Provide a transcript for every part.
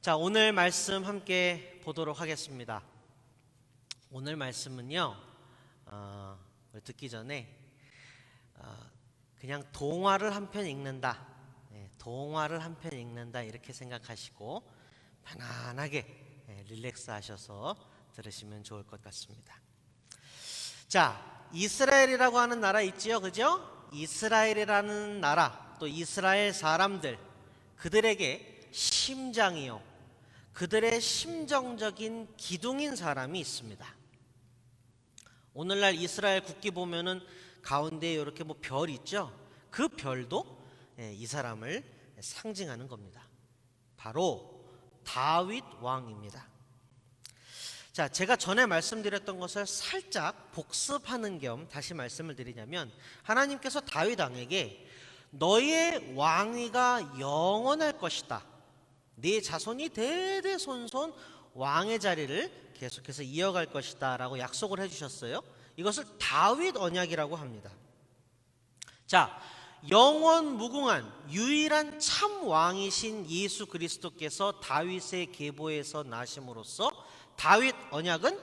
자, 오늘 말씀 함께 보도록 하겠습니다. 오늘 말씀은요, 듣기 전에 그냥 동화를 한 편 읽는다, 동화를 한 편 읽는다 이렇게 생각하시고 편안하게 릴렉스 하셔서 들으시면 좋을 것 같습니다. 자, 이스라엘이라고 하는 나라 있지요, 그죠? 이스라엘이라는 나라, 또 이스라엘 사람들, 그들에게 심장이요, 그들의 심정적인 기둥인 사람이 있습니다. 오늘날 이스라엘 국기 보면은 가운데에 이렇게 별 있죠? 그 별도 이 사람을 상징하는 겁니다. 바로 다윗 왕입니다. 자, 제가 전에 말씀드렸던 것을 살짝 복습하는 겸 다시 말씀을 드리자면, 하나님께서 다윗 왕에게 너의 왕위가 영원할 것이다, 네 자손이 대대손손 왕의 자리를 계속해서 이어갈 것이다 라고 약속을 해주셨어요. 이것을 다윗 언약이라고 합니다. 자, 영원 무궁한 유일한 참 왕이신 예수 그리스도께서 다윗의 계보에서 나심으로써 다윗 언약은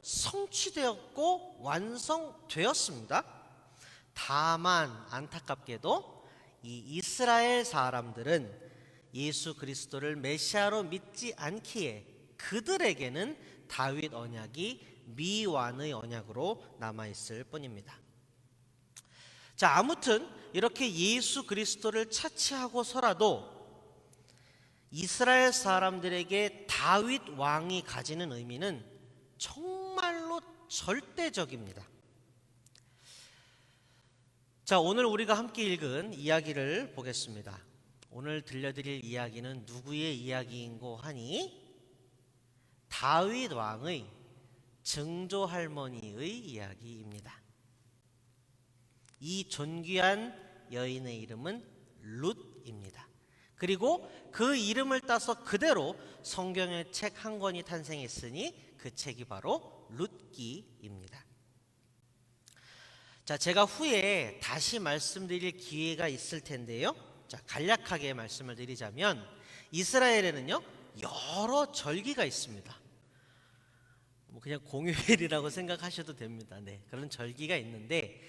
성취되었고 완성되었습니다. 다만 안타깝게도 이 이스라엘 사람들은 예수 그리스도를 메시아로 믿지 않기에 그들에게는 다윗 언약이 미완의 언약으로 남아있을 뿐입니다. 자, 아무튼 이렇게 예수 그리스도를 차치하고서라도 이스라엘 사람들에게 다윗 왕이 가지는 의미는 정말로 절대적입니다. 자, 오늘 우리가 함께 읽은 이야기를 보겠습니다. 오늘 들려드릴 이야기는 누구의 이야기인고 하니 다윗 왕의 증조 할머니의 이야기입니다. 이 존귀한 여인의 이름은 룻입니다. 그리고 그 이름을 따서 그대로 성경의 책 한 권이 탄생했으니 그 책이 바로 룻기입니다. 자, 제가 후에 다시 말씀드릴 기회가 있을 텐데요. 자, 간략하게 말씀을 드리자면 이스라엘에는요 여러 절기가 있습니다. 그냥 공휴일이라고 생각하셔도 됩니다. 네, 그런 절기가 있는데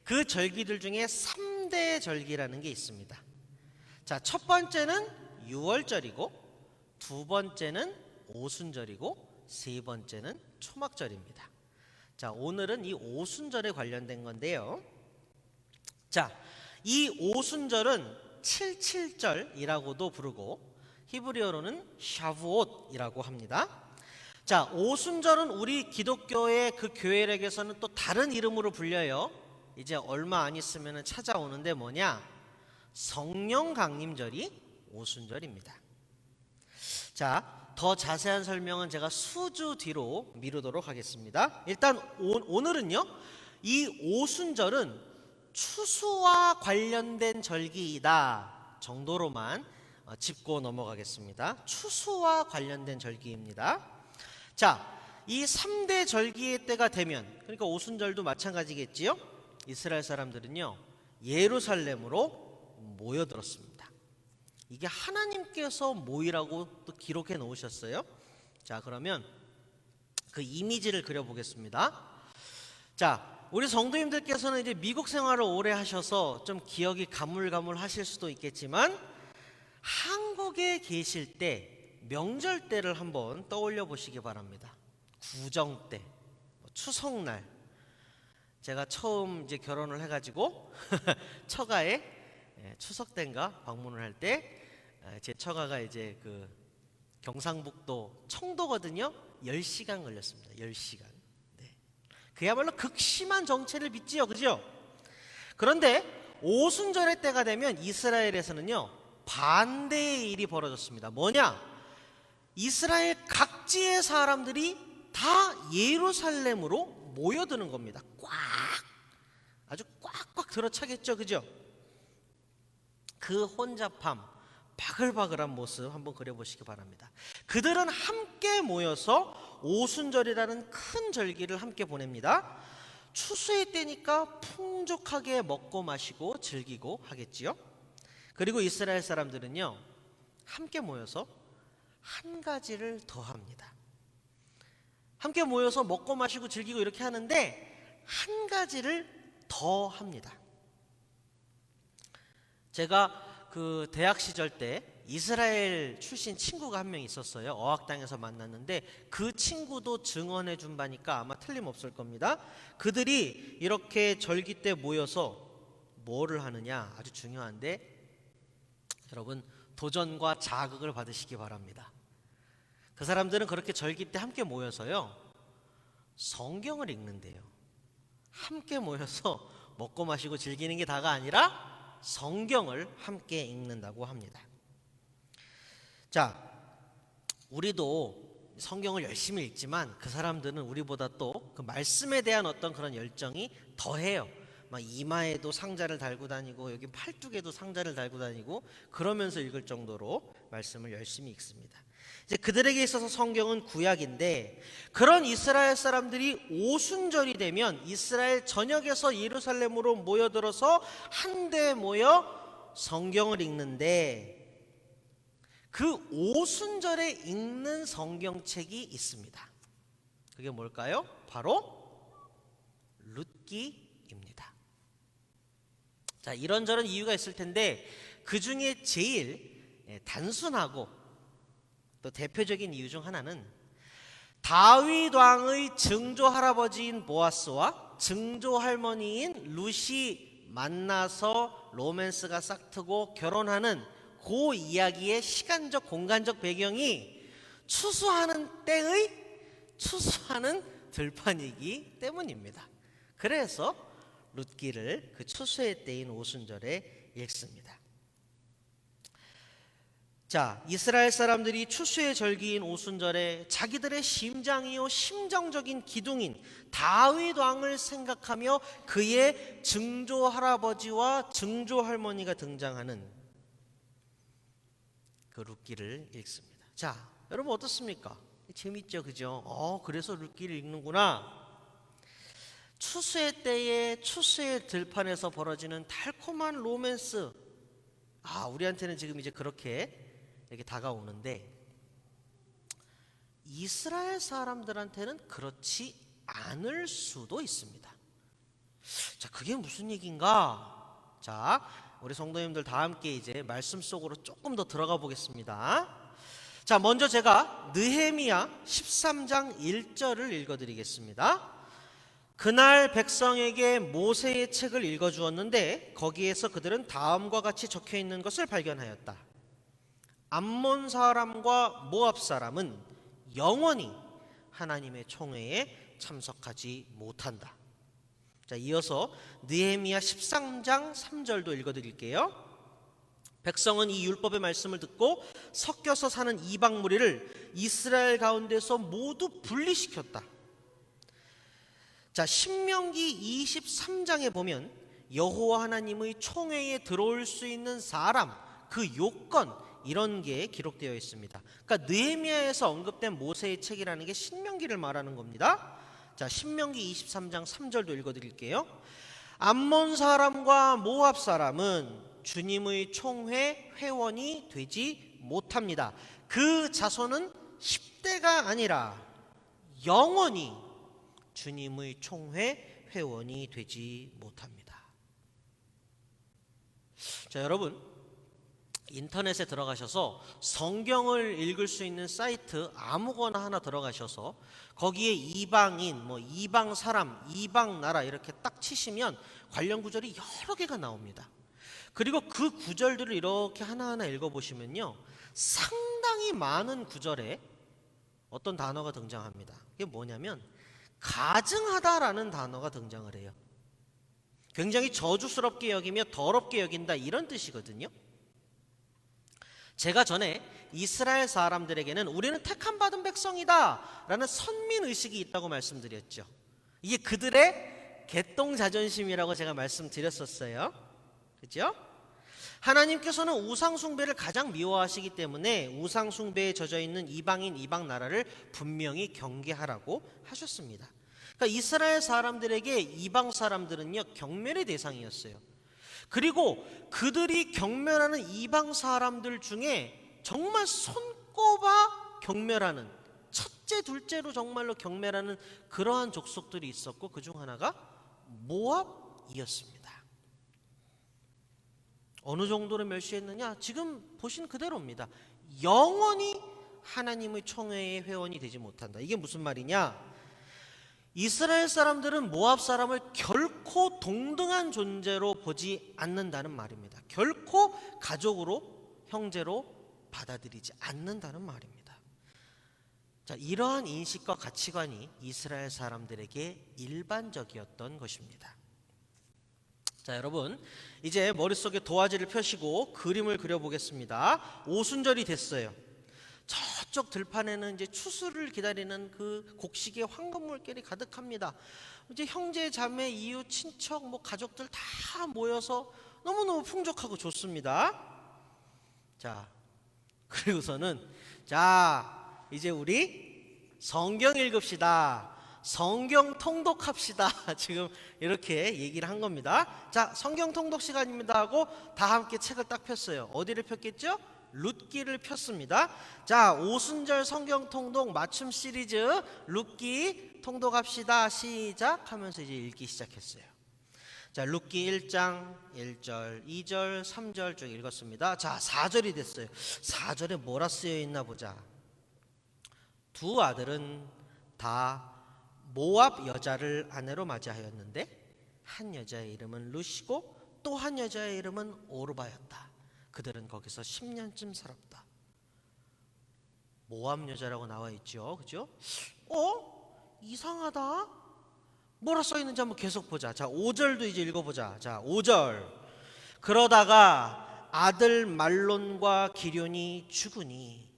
그 절기들 중에 3대 절기라는 게 있습니다. 자, 첫 번째는 유월절이고, 두 번째는 오순절이고, 세 번째는 초막절입니다. 자, 오늘은 이 오순절에 관련된 건데요. 자, 이 오순절은 77절이라고도 부르고 히브리어로는 샤부옷이라고 합니다. 자, 오순절은 우리 기독교의 그 교회력에서는 또 다른 이름으로 불려요. 이제 얼마 안 있으면 찾아오는데 뭐냐? 성령 강림절이 오순절입니다. 자, 더 자세한 설명은 제가 수주 뒤로 미루도록 하겠습니다. 일단 오늘은요, 이 오순절은 추수와 관련된 절기이다 정도로만 짚고 넘어가겠습니다. 추수와 관련된 절기입니다. 자, 이 3대 절기의 때가 되면, 그러니까 오순절도 마찬가지겠지요. 이스라엘 사람들은요 예루살렘으로 모여들었습니다. 이게 하나님께서 모이라고 또 기록해 놓으셨어요. 자, 그러면 그 이미지를 그려보겠습니다. 자, 우리 성도님들께서는 이제 미국 생활을 오래 하셔서 좀 기억이 가물가물하실 수도 있겠지만, 한국에 계실 때 명절 때를 한번 떠올려 보시기 바랍니다. 구정 때, 추석날, 제가 처음 이제 결혼을 해가지고 처가에 추석 때인가 방문을 할 때 제 처가가 이제 그 경상북도 청도거든요. 10시간 걸렸습니다. 10시간. 네. 그야말로 극심한 정체를 빚지요, 그죠? 그런데 오순절의 때가 되면 이스라엘에서는요 반대의 일이 벌어졌습니다. 뭐냐? 이스라엘 각지의 사람들이 다 예루살렘으로 모여드는 겁니다. 아주 꽉꽉 들어차겠죠, 그죠? 그 혼잡함, 바글바글한 모습 한번 그려보시기 바랍니다. 그들은 함께 모여서 오순절이라는 큰 절기를 함께 보냅니다. 추수의 때니까 풍족하게 먹고 마시고 즐기고 하겠지요. 그리고 이스라엘 사람들은요 함께 모여서 한 가지를 더 합니다. 함께 모여서 먹고 마시고 즐기고 이렇게 하는데 한 가지를 더 합니다. 제가 그 대학 시절 때 이스라엘 출신 친구가 한 명 있었어요. 어학당에서 만났는데 그 친구도 증언해 준 바니까 아마 틀림없을 겁니다. 그들이 이렇게 절기 때 모여서 뭐를 하느냐, 아주 중요한데 여러분, 도전과 자극을 받으시기 바랍니다. 그 사람들은 그렇게 절기 때 함께 모여서요, 성경을 읽는데요. 함께 모여서 먹고 마시고 즐기는 게 다가 아니라 성경을 함께 읽는다고 합니다. 자, 우리도 성경을 열심히 읽지만 그 사람들은 우리보다 또 그 말씀에 대한 어떤 그런 열정이 더해요. 막 이마에도 상자를 달고 다니고 여기 팔뚝에도 상자를 달고 다니고 그러면서 읽을 정도로 말씀을 열심히 읽습니다. 이제 그들에게 있어서 성경은 구약인데, 그런 이스라엘 사람들이 오순절이 되면 이스라엘 전역에서 예루살렘으로 모여들어서 한데 모여 성경을 읽는데, 그 오순절에 읽는 성경책이 있습니다. 그게 뭘까요? 바로 룻기입니다. 자, 이런저런 이유가 있을 텐데 그 중에 제일 단순하고 또 대표적인 이유 중 하나는 다윗 왕의 증조 할아버지인 보아스와 증조 할머니인 룻이 만나서 로맨스가 싹트고 결혼하는 그 이야기의 시간적 공간적 배경이 추수하는 때의 추수하는 들판이기 때문입니다. 그래서 룻기를 그 추수의 때인 오순절에 읽습니다. 자, 이스라엘 사람들이 추수의 절기인 오순절에 자기들의 심장이요 심정적인 기둥인 다윗 왕을 생각하며 그의 증조 할아버지와 증조 할머니가 등장하는 그 룻기를 읽습니다. 자, 여러분 어떻습니까? 재밌죠, 그죠? 그래서 룻기를 읽는구나. 추수의 때에 추수의 들판에서 벌어지는 달콤한 로맨스, 우리한테는 지금 이제 그렇게 이렇게 다가오는데 이스라엘 사람들한테는 그렇지 않을 수도 있습니다. 자, 그게 무슨 얘기인가? 자, 우리 성도님들 다 함께 이제 말씀 속으로 조금 더 들어가 보겠습니다. 자, 먼저 제가 느헤미야 13장 1절을 읽어드리겠습니다. 그날 백성에게 모세의 책을 읽어주었는데 거기에서 그들은 다음과 같이 적혀있는 것을 발견하였다. 암몬 사람과 모압 사람은 영원히 하나님의 총회에 참석하지 못한다. 자, 이어서 느헤미야 13장 3절도 읽어드릴게요. 백성은 이 율법의 말씀을 듣고 섞여서 사는 이방 무리를 이스라엘 가운데서 모두 분리시켰다. 자, 신명기 23장에 보면 여호와 하나님의 총회에 들어올 수 있는 사람, 그 요건, 이런 게 기록되어 있습니다. 그러니까 느헤미야에서 언급된 모세의 책이라는 게 신명기를 말하는 겁니다. 자, 신명기 23장 3절도 읽어드릴게요. 암몬 사람과 모압 사람은 주님의 총회 회원이 되지 못합니다. 그 자손은 10대가 아니라 영원히 주님의 총회 회원이 되지 못합니다. 자, 여러분, 인터넷에 들어가셔서 성경을 읽을 수 있는 사이트 아무거나 하나 들어가셔서 거기에 이방인, 이방 사람, 이방 나라 이렇게 딱 치시면 관련 구절이 여러 개가 나옵니다. 그리고 그 구절들을 이렇게 하나하나 읽어보시면요, 상당히 많은 구절에 어떤 단어가 등장합니다. 이게 뭐냐면 가증하다라는 단어가 등장을 해요. 굉장히 저주스럽게 여기며 더럽게 여긴다, 이런 뜻이거든요. 제가 전에 이스라엘 사람들에게는 우리는 택함 받은 백성이다 라는 선민의식이 있다고 말씀드렸죠. 이게 그들의 개똥 자존심이라고 제가 말씀드렸었어요. 그죠? 하나님께서는 우상숭배를 가장 미워하시기 때문에 우상숭배에 젖어있는 이방인, 이방 나라를 분명히 경계하라고 하셨습니다. 그러니까 이스라엘 사람들에게 이방 사람들은요, 경멸의 대상이었어요. 그리고 그들이 경멸하는 이방 사람들 중에 정말 손꼽아 경멸하는, 첫째 둘째로 정말로 경멸하는 그러한 족속들이 있었고, 그 중 하나가 모압이었습니다. 어느 정도로 멸시했느냐? 지금 보신 그대로입니다. 영원히 하나님의 총회의 회원이 되지 못한다. 이게 무슨 말이냐? 이스라엘 사람들은 모압 사람을 결코 동등한 존재로 보지 않는다는 말입니다. 결코 가족으로, 형제로 받아들이지 않는다는 말입니다. 자, 이러한 인식과 가치관이 이스라엘 사람들에게 일반적이었던 것입니다. 자, 여러분, 이제 머릿속에 도화지를 펴시고 그림을 그려보겠습니다. 오순절이 됐어요. 저쪽 들판에는 이제 추수를 기다리는 그 곡식의 황금물결이 가득합니다. 이제 형제, 자매, 이웃, 친척, 가족들 다 모여서 너무너무 풍족하고 좋습니다. 자, 그리고서는 자, 이제 우리 성경 읽읍시다. 성경 통독합시다. 지금 이렇게 얘기를 한 겁니다. 자, 성경 통독 시간입니다 하고 다 함께 책을 딱 폈어요. 어디를 폈겠죠? 룻기를 폈습니다. 자, 오순절 성경 통독 맞춤 시리즈 룻기 통독합시다. 시작 하면서 이제 읽기 시작했어요. 자, 룻기 1장 1절, 2절, 3절 쭉 읽었습니다. 자, 4절이 됐어요. 4절에 뭐라 쓰여 있나 보자. 두 아들은 다 모압 여자를 아내로 맞이하였는데 한 여자의 이름은 룻이고 또 한 여자의 이름은 오르바였다. 그들은 거기서 10년쯤 살았다. 모압 여자라고 나와 있죠, 그죠? 이상하다. 뭐라 써 있는지 한번 계속 보자. 자, 5절도 이제 읽어보자. 자, 5절. 그러다가 아들 말론과 기럐이 죽으니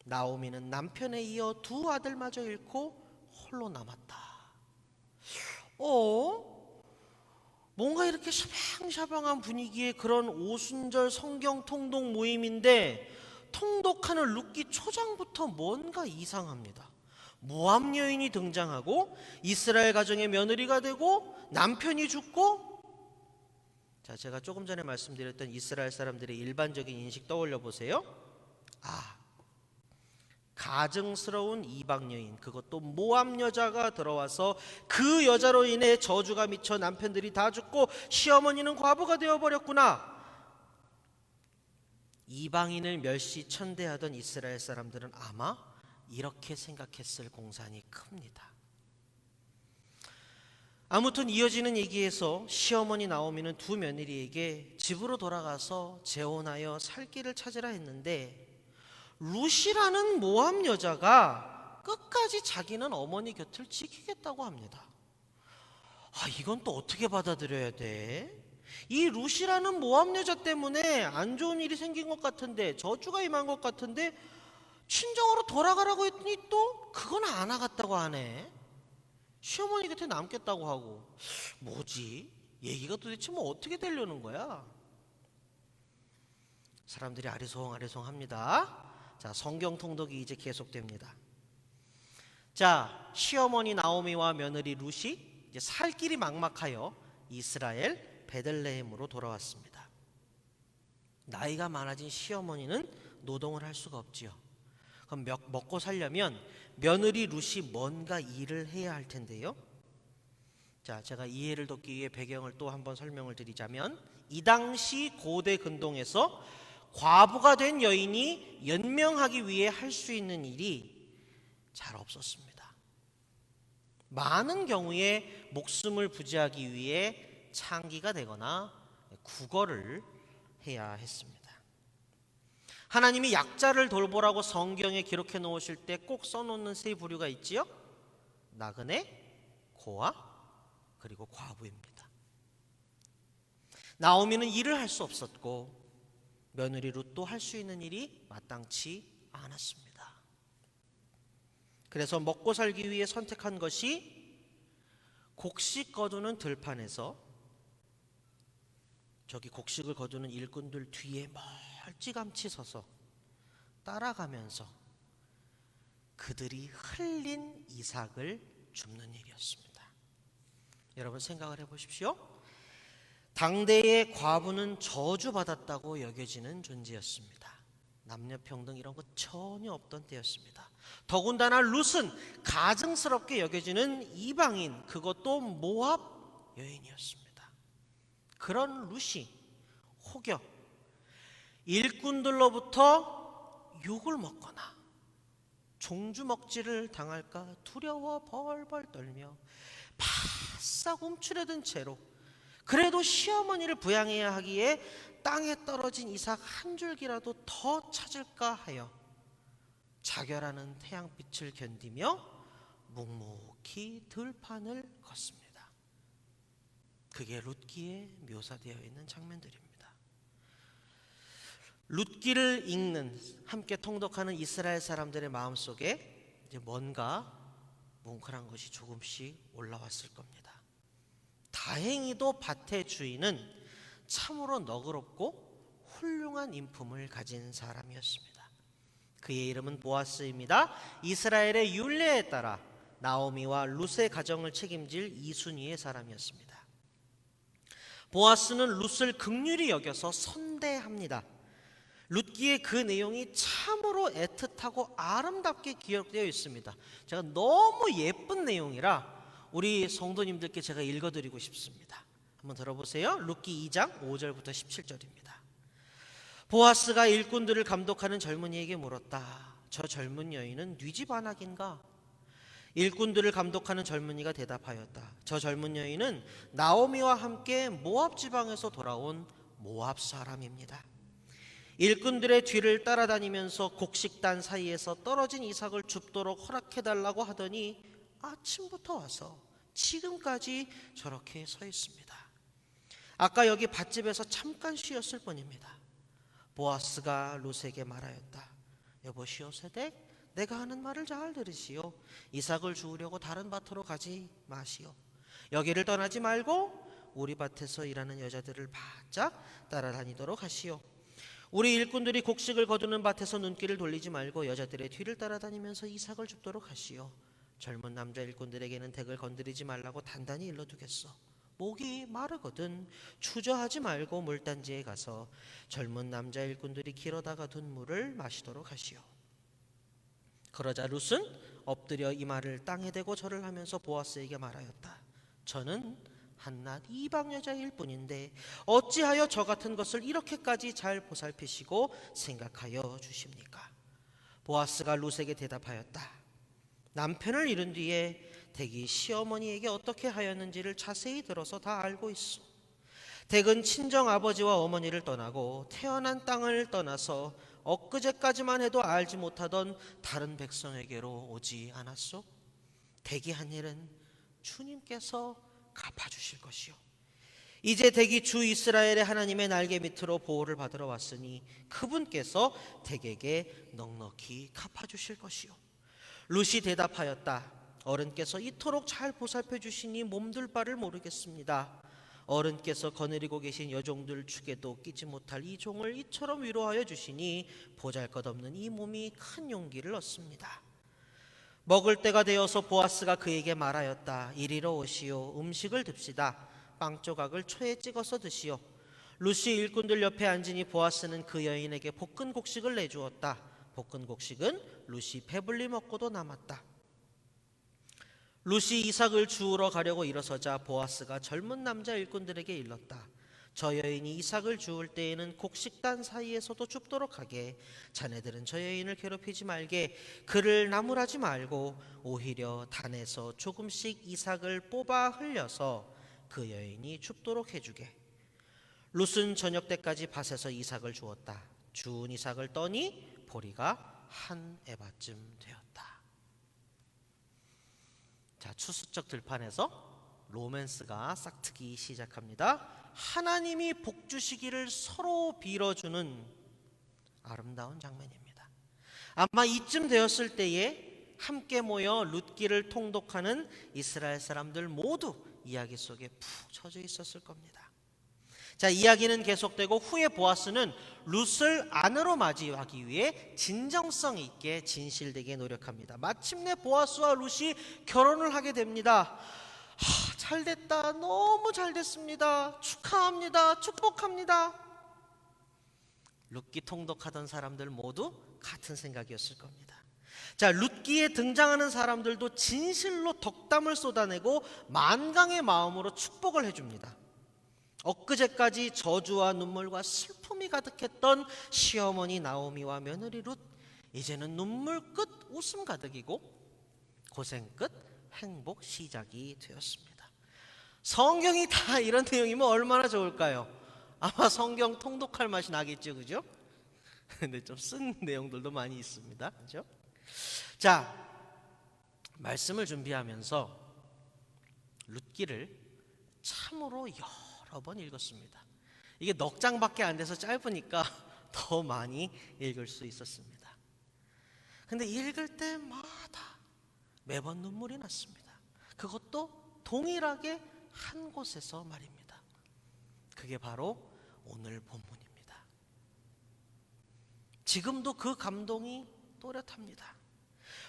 나오미는 남편에 이어 두 아들마저 잃고 홀로 남았다. 뭔가 이렇게 샤방샤방한 분위기의 그런 오순절 성경 통독 모임인데 통독하는 룻기 초장부터 뭔가 이상합니다. 모압 여인이 등장하고 이스라엘 가정의 며느리가 되고 남편이 죽고, 자, 제가 조금 전에 말씀드렸던 이스라엘 사람들의 일반적인 인식 떠올려 보세요. 가증스러운 이방 여인, 그것도 모압 여자가 들어와서 그 여자로 인해 저주가 미쳐 남편들이 다 죽고 시어머니는 과부가 되어버렸구나. 이방인을 멸시 천대하던 이스라엘 사람들은 아마 이렇게 생각했을 공산이 큽니다. 아무튼 이어지는 얘기에서 시어머니 나오미는 두 며느리에게 집으로 돌아가서 재혼하여 살 길을 찾으라 했는데 룻이라는 모압 여자가 끝까지 자기는 어머니 곁을 지키겠다고 합니다. 이건 또 어떻게 받아들여야 돼? 이 룻이라는 모압 여자 때문에 안 좋은 일이 생긴 것 같은데, 저주가 임한 것 같은데 친정으로 돌아가라고 했더니 또 그건 안 하겠다고 하네. 시어머니 곁에 남겠다고 하고. 뭐지? 얘기가 도대체 어떻게 되려는 거야? 사람들이 아리송합니다. 자, 성경 통독이 이제 계속됩니다. 자, 시어머니 나오미와 며느리 룻이 이제 살 길이 막막하여 이스라엘 베들레헴으로 돌아왔습니다. 나이가 많아진 시어머니는 노동을 할 수가 없지요. 그럼 먹고 살려면 며느리 룻이 뭔가 일을 해야 할 텐데요. 자, 제가 이해를 돕기 위해 배경을 또 한번 설명을 드리자면, 이 당시 고대 근동에서 과부가 된 여인이 연명하기 위해 할 수 있는 일이 잘 없었습니다. 많은 경우에 목숨을 부지하기 위해 창기가 되거나 구걸을 해야 했습니다. 하나님이 약자를 돌보라고 성경에 기록해 놓으실 때 꼭 써놓는 세 부류가 있지요. 나그네, 고아, 그리고 과부입니다. 나오미는 일을 할 수 없었고 며느리 룻도 할 수 있는 일이 마땅치 않았습니다. 그래서 먹고 살기 위해 선택한 것이 곡식 거두는 들판에서 저기 곡식을 거두는 일꾼들 뒤에 멀찌감치 서서 따라가면서 그들이 흘린 이삭을 줍는 일이었습니다. 여러분 생각을 해보십시오. 당대의 과부는 저주받았다고 여겨지는 존재였습니다. 남녀평등 이런 거 전혀 없던 때였습니다. 더군다나 룻은 가증스럽게 여겨지는 이방인, 그것도 모압 여인이었습니다. 그런 룻이 혹여 일꾼들로부터 욕을 먹거나 종주먹질을 당할까 두려워 벌벌 떨며 바싹 움츠려든 채로 그래도 시어머니를 부양해야 하기에 땅에 떨어진 이삭 한 줄기라도 더 찾을까 하여 자결하는 태양빛을 견디며 묵묵히 들판을 걷습니다. 그게 룻기에 묘사되어 있는 장면들입니다. 룻기를 읽는, 함께 통독하는 이스라엘 사람들의 마음속에 이제 뭔가 뭉클한 것이 조금씩 올라왔을 겁니다. 다행히도 밭의 주인은 참으로 너그럽고 훌륭한 인품을 가진 사람이었습니다. 그의 이름은 보아스입니다. 이스라엘의 율례에 따라 나오미와 룻의 가정을 책임질 이순위의 사람이었습니다. 보아스는 룻을 긍휼히 여겨서 선대합니다. 룻기의 그 내용이 참으로 애틋하고 아름답게 기록되어 있습니다. 제가 너무 예쁜 내용이라 우리 성도님들께 제가 읽어드리고 싶습니다. 한번 들어보세요. 룻기 2장 5절부터 17절입니다. 보아스가 일꾼들을 감독하는 젊은이에게 물었다. 저 젊은 여인은 네 집 안악인가? 일꾼들을 감독하는 젊은이가 대답하였다. 저 젊은 여인은 나오미와 함께 모압 지방에서 돌아온 모압 사람입니다. 일꾼들의 뒤를 따라다니면서 곡식단 사이에서 떨어진 이삭을 줍도록 허락해달라고 하더니 아침부터 와서 지금까지 저렇게 서 있습니다. 아까 여기 밭집에서 잠깐 쉬었을 뿐입니다. 보아스가 룻에게 말하였다. 여보시오 세덱, 내가 하는 말을 잘 들으시오. 이삭을 주우려고 다른 밭으로 가지 마시오. 여기를 떠나지 말고 우리 밭에서 일하는 여자들을 바짝 따라다니도록 하시오. 우리 일꾼들이 곡식을 거두는 밭에서 눈길을 돌리지 말고 여자들의 뒤를 따라다니면서 이삭을 줍도록 하시오. 젊은 남자 일꾼들에게는 덱을 건드리지 말라고 단단히 일러두겠어. 목이 마르거든 추저하지 말고 물단지에 가서 젊은 남자 일꾼들이 길어다가 둔 물을 마시도록 하시오. 그러자 룻은 엎드려 이마를 땅에 대고 절을 하면서 보아스에게 말하였다. 저는 한낱 이방 여자일 뿐인데 어찌하여 저 같은 것을 이렇게까지 잘 보살피시고 생각하여 주십니까? 보아스가 룻에게 대답하였다. 남편을 잃은 뒤에 덱이 시어머니에게 어떻게 하였는지를 자세히 들어서 다 알고 있어. 덱은 친정 아버지와 어머니를 떠나고 태어난 땅을 떠나서 엊그제까지만 해도 알지 못하던 다른 백성에게로 오지 않았소? 덱이 한 일은 주님께서 갚아주실 것이요. 이제 덱이 주 이스라엘의 하나님의 날개 밑으로 보호를 받으러 왔으니 그분께서 덱에게 넉넉히 갚아주실 것이요. 룻이 대답하였다. 어른께서 이토록 잘 보살펴 주시니 몸둘 바를 모르겠습니다. 어른께서 거느리고 계신 여종들 축에도 끼지 못할 이 종을 이처럼 위로하여 주시니 보잘것없는 이 몸이 큰 용기를 얻습니다. 먹을 때가 되어서 보아스가 그에게 말하였다. 이리로 오시오. 음식을 듭시다. 빵 조각을 초에 찍어서 드시오. 룻이 일꾼들 옆에 앉으니 보아스는 그 여인에게 볶은 곡식을 내주었다. 볶은 곡식은 룻이 배불리 먹고도 남았다. 룻이 이삭을 주우러 가려고 일어서자 보아스가 젊은 남자 일꾼들에게 일렀다. 저 여인이 이삭을 주울 때에는 곡식단 사이에서도 줍도록 하게. 자네들은 저 여인을 괴롭히지 말게. 그를 나무라지 말고 오히려 단에서 조금씩 이삭을 뽑아 흘려서 그 여인이 줍도록 해주게. 룻은 저녁 때까지 밭에서 이삭을 주었다. 주운 이삭을 떠니 보리가 한 에바쯤 되었다. 자, 추수적 들판에서 로맨스가 싹트기 시작합니다. 하나님이 복 주시기를 서로 빌어주는 아름다운 장면입니다. 아마 이쯤 되었을 때에 함께 모여 룻기를 통독하는 이스라엘 사람들 모두 이야기 속에 푹 젖어 있었을 겁니다. 자, 이야기는 계속되고 후에 보아스는 룻을 아내로 맞이하기 위해 진정성 있게 진실되게 노력합니다. 마침내 보아스와 룻이 결혼을 하게 됩니다. 잘됐다. 너무 잘됐습니다. 축하합니다. 축복합니다. 룻기 통독하던 사람들 모두 같은 생각이었을 겁니다. 자, 룻기에 등장하는 사람들도 진실로 덕담을 쏟아내고 만강의 마음으로 축복을 해줍니다. 엊그제까지 저주와 눈물과 슬픔이 가득했던 시어머니 나오미와 며느리 룻, 이제는 눈물 끝 웃음 가득이고 고생 끝 행복 시작이 되었습니다. 성경이 다 이런 내용이면 얼마나 좋을까요? 아마 성경 통독할 맛이 나겠죠, 그죠? 근데 좀 쓴 내용들도 많이 있습니다, 그죠? 자, 말씀을 준비하면서 룻기를 참으로 여러 번 읽었습니다. 이게 넉 장밖에 안 돼서 짧으니까 더 많이 읽을 수 있었습니다. 근데 읽을 때마다 매번 눈물이 났습니다. 그것도 동일하게 한 곳에서 말입니다. 그게 바로 오늘 본문입니다. 지금도 그 감동이 또렷합니다.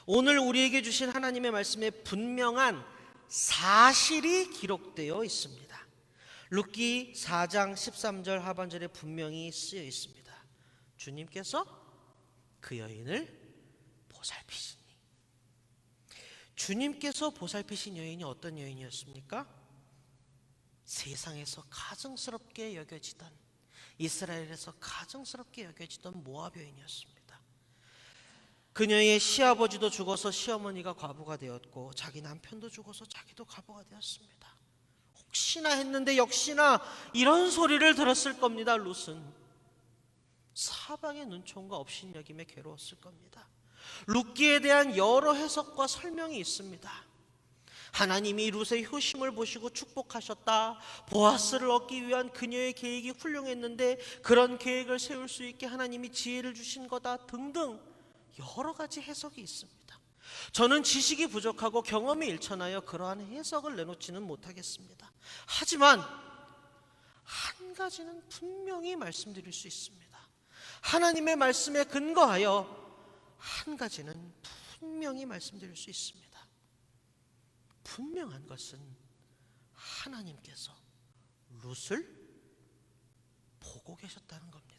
오늘 우리에게 주신 하나님의 말씀에 분명한 사실이 기록되어 있습니다. 룻기 4장 13절 하반절에 분명히 쓰여 있습니다. 주님께서 그 여인을 보살피시니. 주님께서 보살피신 여인이 어떤 여인이었습니까? 세상에서 가증스럽게 여겨지던, 이스라엘에서 가증스럽게 여겨지던 모압 여인이었습니다. 그녀의 시아버지도 죽어서 시어머니가 과부가 되었고 자기 남편도 죽어서 자기도 과부가 되었습니다. 혹시나 했는데 역시나 이런 소리를 들었을 겁니다. 룻은 사방의 눈총과 업신여김에 괴로웠을 겁니다. 룻기에 대한 여러 해석과 설명이 있습니다. 하나님이 룻의 효심을 보시고 축복하셨다. 보아스를 얻기 위한 그녀의 계획이 훌륭했는데 그런 계획을 세울 수 있게 하나님이 지혜를 주신 거다 등등 여러 가지 해석이 있습니다. 저는 지식이 부족하고 경험이 일천하여 그러한 해석을 내놓지는 못하겠습니다. 하지만 한 가지는 분명히 말씀드릴 수 있습니다. 하나님의 말씀에 근거하여 한 가지는 분명히 말씀드릴 수 있습니다. 분명한 것은 하나님께서 룻을 보고 계셨다는 겁니다.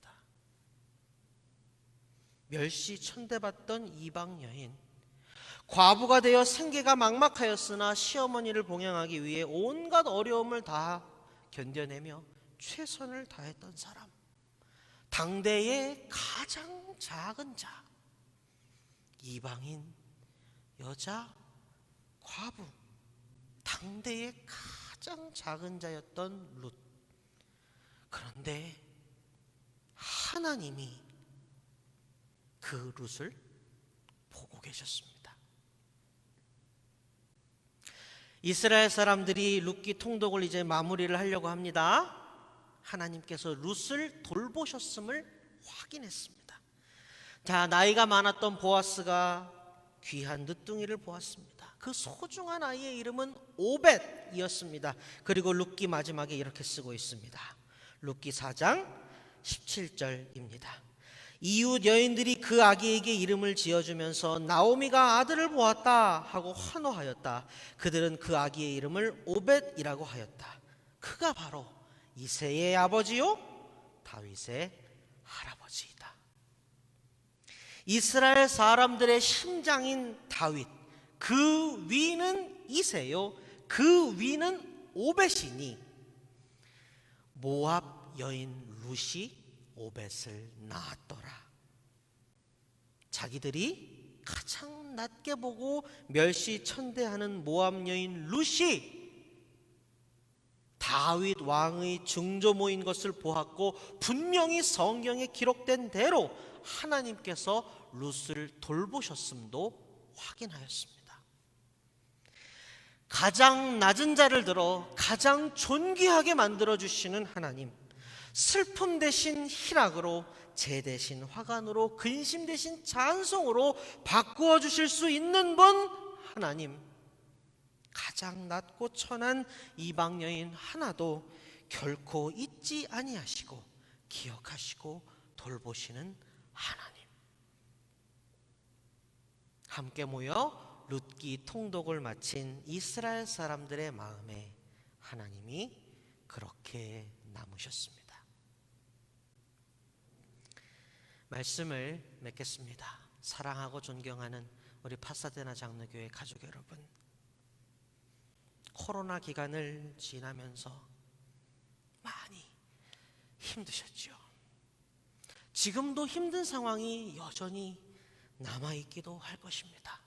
멸시 천대받던 이방 여인, 과부가 되어 생계가 막막하였으나 시어머니를 봉양하기 위해 온갖 어려움을 다 견뎌내며 최선을 다했던 사람, 당대의 가장 작은 자, 이방인 여자 과부, 당대의 가장 작은 자였던 룻. 그런데 하나님이 그 룻을 보고 계셨습니다. 이스라엘 사람들이 룻기 통독을 이제 마무리를 하려고 합니다. 하나님께서 룻을 돌보셨음을 확인했습니다. 자, 나이가 많았던 보아스가 귀한 늦둥이를 보았습니다. 그 소중한 아이의 이름은 오벳이었습니다. 그리고 룻기 마지막에 이렇게 쓰고 있습니다. 룻기 4장 17절입니다. 이웃 여인들이 그 아기에게 이름을 지어주면서 나오미가 아들을 보았다 하고 환호하였다. 그들은 그 아기의 이름을 오벳이라고 하였다. 그가 바로 이새의 아버지요 다윗의 할아버지이다. 이스라엘 사람들의 심장인 다윗, 그 위는 이새요 그 위는 오벳이니 모압 여인 룻이 오벳을 낳았더라. 자기들이 가장 낮게 보고 멸시천대하는 모압 여인 룻이 다윗 왕의 증조모인 것을 보았고 분명히 성경에 기록된 대로 하나님께서 룻을 돌보셨음도 확인하였습니다. 가장 낮은 자를 들어 가장 존귀하게 만들어주시는 하나님, 슬픔 대신 희락으로, 재 대신 화관으로, 근심 대신 찬송으로 바꾸어 주실 수 있는 분 하나님, 가장 낮고 천한 이방 여인 하나도 결코 잊지 아니하시고 기억하시고 돌보시는 하나님. 함께 모여 룻기 통독을 마친 이스라엘 사람들의 마음에 하나님이 그렇게 남으셨습니다. 말씀을 맺겠습니다. 사랑하고 존경하는 우리 파사데나 장로교회 가족 여러분, 코로나 기간을 지나면서 많이 힘드셨죠. 지금도 힘든 상황이 여전히 남아있기도 할 것입니다.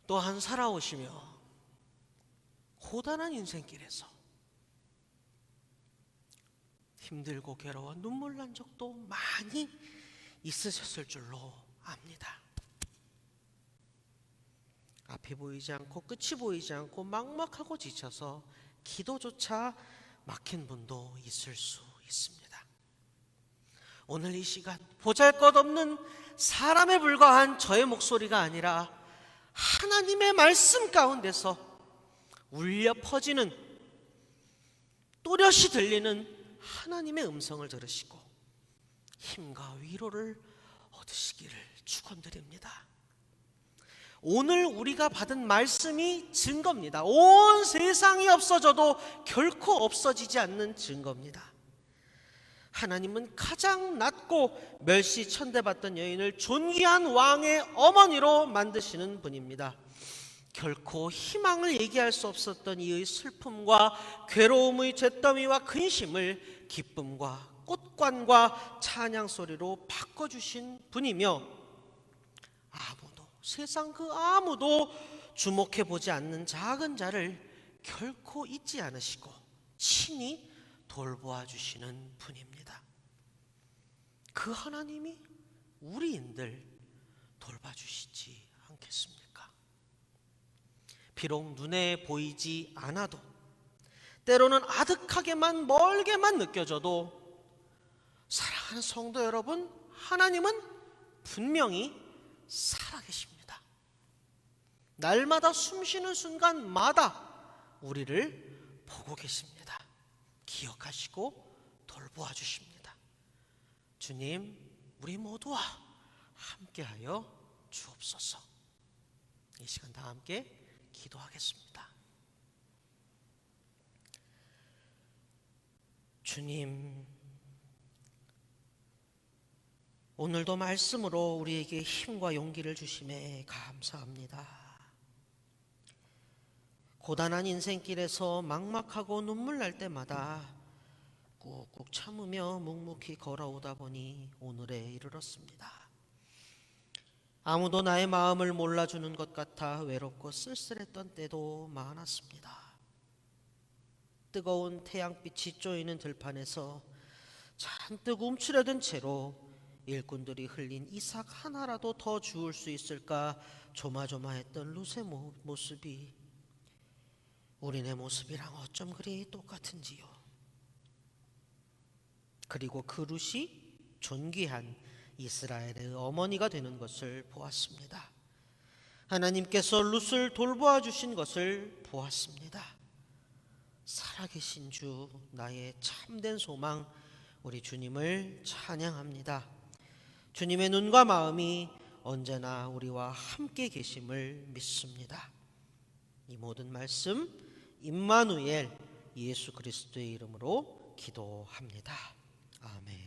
또한 살아오시며 고단한 인생길에서 힘들고 괴로워 눈물 난 적도 많이 있으셨을 줄로 압니다. 앞이 보이지 않고 끝이 보이지 않고 막막하고 지쳐서 기도조차 막힌 분도 있을 수 있습니다. 오늘 이 시간 보잘것없는 사람에 불과한 저의 목소리가 아니라 하나님의 말씀 가운데서 울려 퍼지는, 또렷이 들리는 하나님의 음성을 들으시고 힘과 위로를 얻으시기를 축원드립니다. 오늘 우리가 받은 말씀이 증거입니다. 온 세상이 없어져도 결코 없어지지 않는 증거입니다. 하나님은 가장 낮고 멸시천대받던 여인을 존귀한 왕의 어머니로 만드시는 분입니다. 결코 희망을 얘기할 수 없었던 이의 슬픔과 괴로움의 잿더미와 근심을 기쁨과 꽃관과 찬양 소리로 바꿔주신 분이며, 세상 그 아무도 주목해보지 않는 작은 자를 결코 잊지 않으시고 친히 돌보아 주시는 분입니다. 그 하나님이 우리인들 돌봐주시지 않겠습니까? 비록 눈에 보이지 않아도, 때로는 아득하게만 멀게만 느껴져도, 사랑하는 성도 여러분, 하나님은 분명히 살아계십니다. 날마다 숨쉬는 순간마다 우리를 보고 계십니다. 기억하시고 돌보아 주십니다. 주님, 우리 모두와 함께하여 주옵소서. 이 시간 다 함께 기도하겠습니다. 주님, 오늘도 말씀으로 우리에게 힘과 용기를 주심에 감사합니다. 고단한 인생길에서 막막하고 눈물 날 때마다 꾹꾹 참으며 묵묵히 걸어오다 보니 오늘에 이르렀습니다. 아무도 나의 마음을 몰라주는 것 같아 외롭고 쓸쓸했던 때도 많았습니다. 뜨거운 태양빛이 쪼이는 들판에서 잔뜩 움츠려든 채로 일꾼들이 흘린 이삭 하나라도 더 주울 수 있을까 조마조마했던 룻의 모습이 우리네 모습이랑 어쩜 그리 똑같은지요. 그리고 그 룻이 존귀한 이스라엘의 어머니가 되는 것을 보았습니다. 하나님께서 룻을 돌보아 주신 것을 보았습니다. 살아계신 주, 나의 참된 소망, 우리 주님을 찬양합니다. 주님의 눈과 마음이 언제나 우리와 함께 계심을 믿습니다. 이 모든 말씀 임마누엘 예수 그리스도의 이름으로 기도합니다. 아멘.